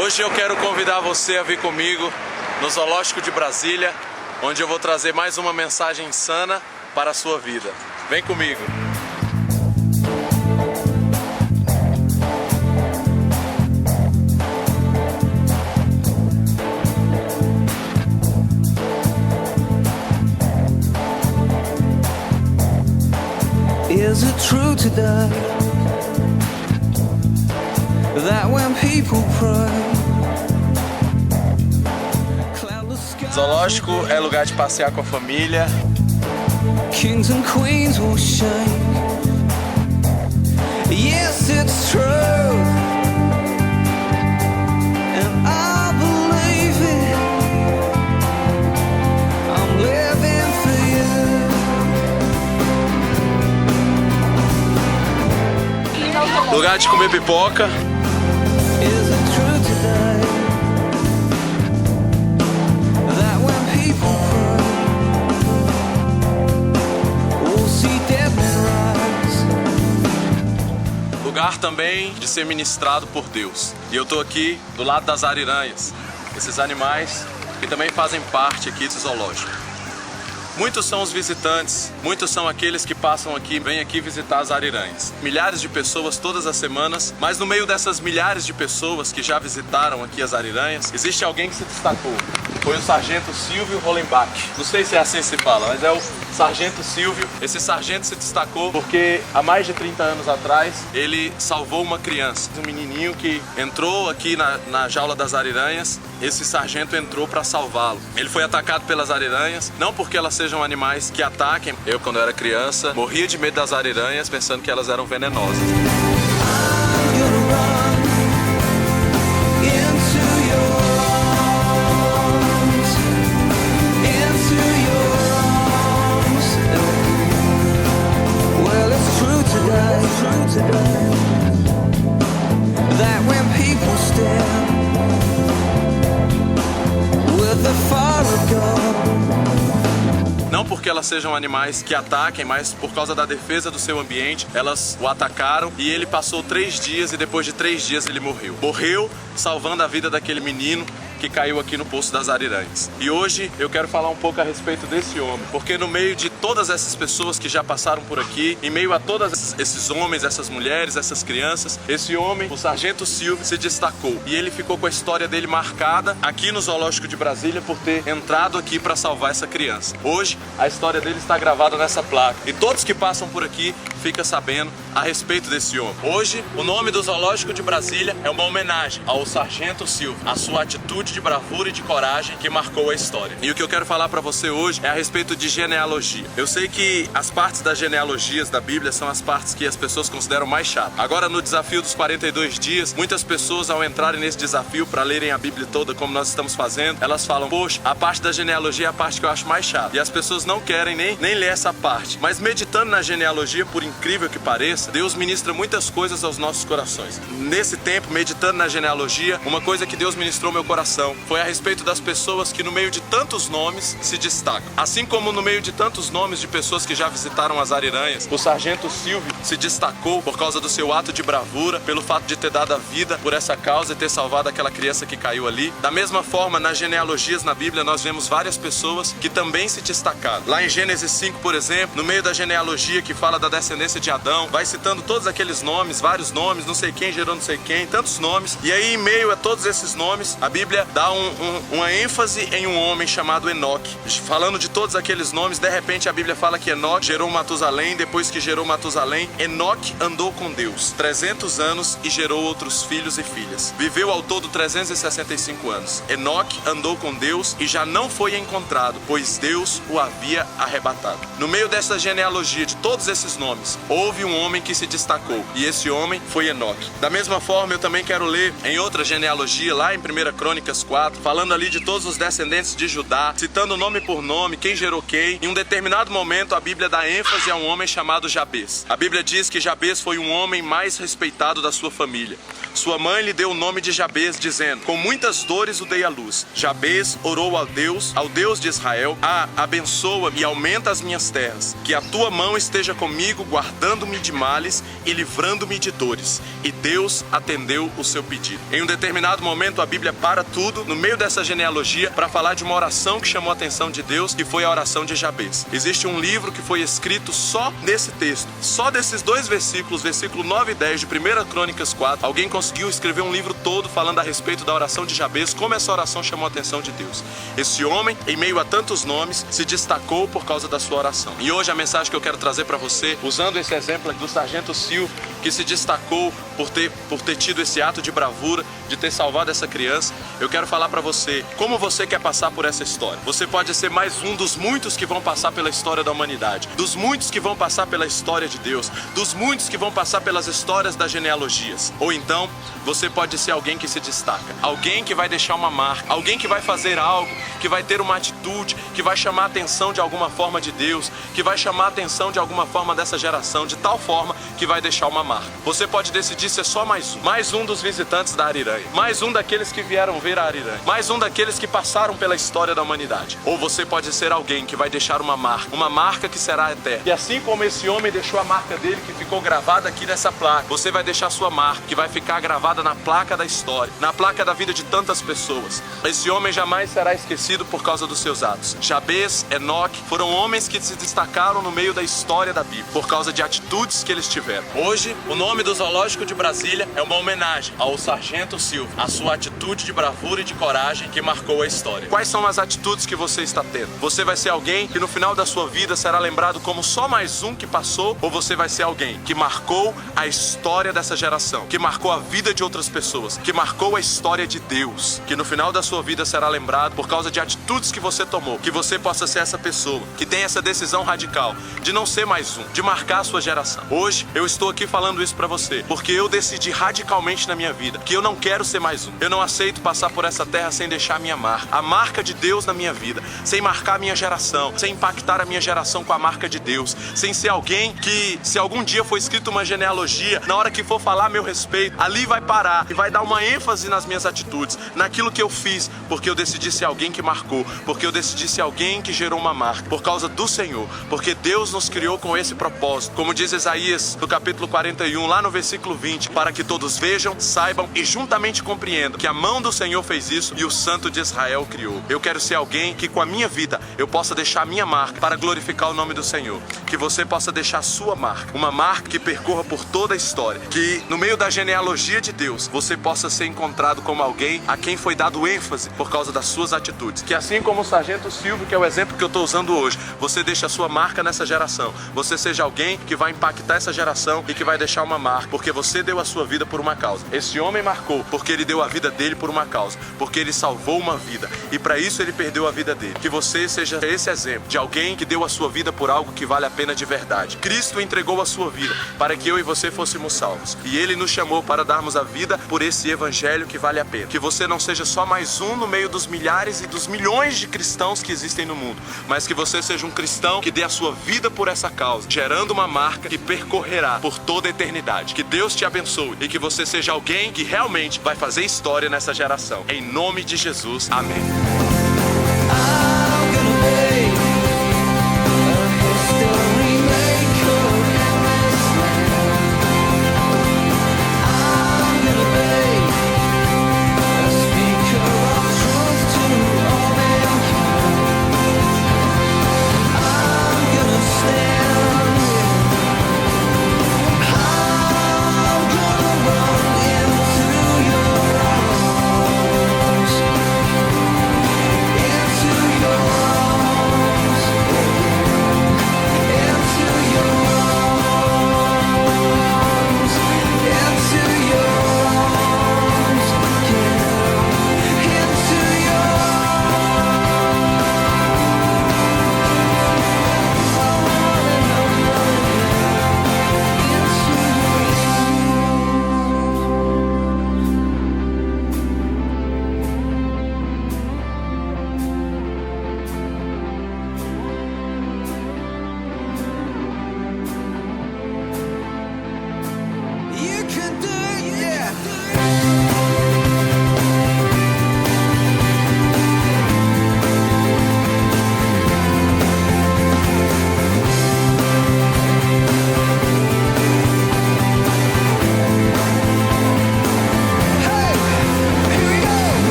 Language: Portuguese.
Hoje eu quero convidar você a vir comigo no Zoológico de Brasília, onde eu vou trazer mais uma mensagem insana para a sua vida. Vem comigo! Is it true today that when people pray, Zoológico é lugar de passear com a família. kings and queens will shake? Yes, it's true, and I believe it. I'm living for you. Lugar de comer pipoca. Is it true today that when people pray, we'll see dead men rise? Lugar também de ser ministrado por Deus. E eu tô aqui do lado das ariranhas, esses animais que também fazem parte aqui do zoológico. Muitos são os visitantes, muitos são aqueles que passam aqui, vêm aqui visitar as ariranhas. Milhares de pessoas todas as semanas, mas no meio dessas milhares de pessoas que já visitaram aqui as ariranhas, existe alguém que se destacou. Foi o Sargento Silvio Hollenbach. Não sei se é assim que se fala, mas é o Sargento Silvio. Esse sargento se destacou porque há mais de 30 anos atrás ele salvou uma criança, um menininho que entrou aqui na jaula das ariranhas. Esse sargento entrou para salvá-lo. Ele foi atacado pelas ariranhas, não porque elas sejam animais que ataquem. Eu, quando era criança, morria de medo das ariranhas, pensando que elas eram venenosas. That when people stand with the fire of God. Não porque elas sejam animais que ataquem, mas por causa da defesa do seu ambiente, elas o atacaram e ele passou 3 dias e depois de 3 dias ele morreu. Morreu salvando a vida daquele menino que caiu aqui no Poço das Ariranhas. E hoje eu quero falar um pouco a respeito desse homem, porque no meio de todas essas pessoas que já passaram por aqui, em meio a todos esses homens, essas mulheres, essas crianças, esse homem, o Sargento Silvio, se destacou. E ele ficou com a história dele marcada aqui no Zoológico de Brasília por ter entrado aqui para salvar essa criança. Hoje, a história dele está gravada nessa placa. E todos que passam por aqui ficam sabendo a respeito desse homem. Hoje, o nome do Zoológico de Brasília é uma homenagem ao Sargento Silvio, a sua atitude de bravura e de coragem que marcou a história. E o que eu quero falar para você hoje é a respeito de genealogia. Eu sei que as partes das genealogias da Bíblia são as partes que as pessoas consideram mais chatas. Agora, no desafio dos 42 dias, muitas pessoas, ao entrarem nesse desafio para lerem a Bíblia toda, como nós estamos fazendo, elas falam: poxa, a parte da genealogia é a parte que eu acho mais chata. E as pessoas não querem nem ler essa parte. Mas meditando na genealogia, por incrível que pareça, Deus ministra muitas coisas aos nossos corações. Nesse tempo, meditando na genealogia, uma coisa que Deus ministrou ao meu coração foi a respeito das pessoas que no meio de tantos nomes se destacam. Assim como no meio de tantos nomes de pessoas que já visitaram as ariranhas, o Sargento Silvio se destacou por causa do seu ato de bravura, pelo fato de ter dado a vida por essa causa e ter salvado aquela criança que caiu ali. Da mesma forma, nas genealogias na Bíblia, nós vemos várias pessoas que também se destacaram. Lá em Gênesis 5, por exemplo, no meio da genealogia que fala da descendência de Adão, vai citando todos aqueles nomes, vários nomes, não sei quem gerou não sei quem, tantos nomes. E aí, em meio a todos esses nomes, a Bíblia dá uma ênfase em um homem chamado Enoque. Falando de todos aqueles nomes, de repente a Bíblia fala que Enoque gerou Matusalém. Depois que gerou Matusalém, Enoque andou com Deus 300 anos e gerou outros filhos e filhas. Viveu ao todo 365 anos. Enoque andou com Deus e já não foi encontrado, pois Deus o havia arrebatado. No meio dessa genealogia de todos esses nomes, houve um homem que se destacou, e esse homem foi Enoque. Da mesma forma, eu também quero ler em outra genealogia, lá em 1 Crônicas 4, falando ali de todos os descendentes de Judá, citando nome por nome, quem gerou quem. Em um determinado momento, a Bíblia dá ênfase a um homem chamado Jabez. A Bíblia diz que Jabez foi um homem mais respeitado da sua família. Sua mãe lhe deu o nome de Jabez, dizendo: com muitas dores o dei à luz. Jabez orou ao Deus de Israel: abençoa-me e aumenta as minhas terras, que a tua mão esteja comigo, guardando-me de males e livrando-me de dores. E Deus atendeu o seu pedido. Em um determinado momento, a Bíblia para tudo no meio dessa genealogia para falar de uma oração que chamou a atenção de Deus, que foi a oração de Jabez. Existe um livro que foi escrito só nesse texto, só desses dois versículos, versículo 9 e 10 de 1 Crônicas 4. Alguém conseguiu escrever um livro todo falando a respeito da oração de Jabez, como essa oração chamou a atenção de Deus. Esse homem, em meio a tantos nomes, se destacou por causa da sua oração. E hoje a mensagem que eu quero trazer para você, usando esse exemplo aqui do sargento Silvio, que se destacou por ter tido esse ato de bravura, de ter salvado essa criança, eu quero falar para você como você quer passar por essa história. Você pode ser mais um dos muitos que vão passar pela história da humanidade, dos muitos que vão passar pela história de Deus, dos muitos que vão passar pelas histórias das genealogias. Ou então, você pode ser alguém que se destaca, alguém que vai deixar uma marca, alguém que vai fazer algo, que vai ter uma atitude, que vai chamar a atenção de alguma forma de Deus, que vai chamar a atenção de alguma forma dessa geração, de tal forma que vai deixar uma marca. Você pode decidir ser só mais um dos visitantes da Ariranha, mais um daqueles que vieram ver a Ariranha, mais um daqueles que passaram pela história da humanidade. Ou você pode ser alguém que vai deixar uma marca que será eterna. E assim como esse homem deixou a marca dele, que ficou gravada aqui nessa placa, você vai deixar sua marca, que vai ficar gravada na placa da história, na placa da vida de tantas pessoas. Esse homem jamais será esquecido por causa dos seus atos. Jabez, Enoque foram homens que se destacaram no meio da história da Bíblia, por causa de atitudes que eles tiveram. Hoje, o nome do Zoológico de Brasília é uma homenagem ao sargento Silvio, a sua atitude de bravura e de coragem que marcou a história. Quais são as atitudes que você está tendo? Você vai ser alguém que no final da sua vida será lembrado como só mais um que passou, ou você vai ser alguém que marcou a história dessa geração, que marcou a vida de outras pessoas, que marcou a história de Deus, que no final da sua vida será lembrado por causa de atitudes que você tomou, que você possa ser essa pessoa, que tem essa decisão radical de não ser mais um, de marcar a sua geração. Hoje, eu estou aqui falando isso pra você, porque eu decidi radicalmente na minha vida que eu não quero ser mais um. Eu não aceito passar por essa terra sem deixar a minha marca, a marca de Deus na minha vida, sem marcar a minha geração, sem impactar a minha geração com a marca de Deus, sem ser alguém que, se algum dia for escrito uma genealogia, na hora que for falar a meu respeito, ali vai parar e vai dar uma ênfase nas minhas atitudes, naquilo que eu fiz, porque eu decidi ser alguém que marcou, porque eu decidi ser alguém que gerou uma marca, por causa do Senhor, porque Deus nos criou com esse propósito, como diz Isaías no capítulo 41, lá no versículo 20, para que todos vejam, saibam e juntamente compreendam que a mão do Senhor fez isso e o Santo de Israel criou. Eu quero ser alguém que com a minha vida eu possa deixar a minha marca para glorificar o nome do Senhor, que você possa deixar a sua marca, uma marca que percorra por toda a história, que no meio da genealogia de Deus você possa ser encontrado como alguém a quem foi dado ênfase por causa das suas atitudes, que assim como o sargento Silvio, que é o exemplo que eu estou usando hoje, você deixa a sua marca nessa geração, você seja alguém que vai impactar essa geração e que vai deixar uma marca, porque você deu a sua vida por uma causa. Esse homem marcou porque ele deu a vida dele por uma causa, porque ele salvou uma vida e para isso ele perdeu a vida dele. Que você seja esse exemplo de alguém que deu a sua vida por algo que vale a pena de verdade. Cristo entregou a sua vida para que eu e você fôssemos salvos e ele nos chamou para darmos a vida por esse evangelho que vale a pena. Que você não seja só mais um no meio dos milhares e dos milhões de cristãos que existem no mundo, mas que você seja um cristão que dê a sua vida por essa causa, gerando uma marca que percorrerá por toda a eternidade. Que Deus te abençoe e que você seja alguém que realmente vai fazer história nessa geração. Em nome de Jesus, amém.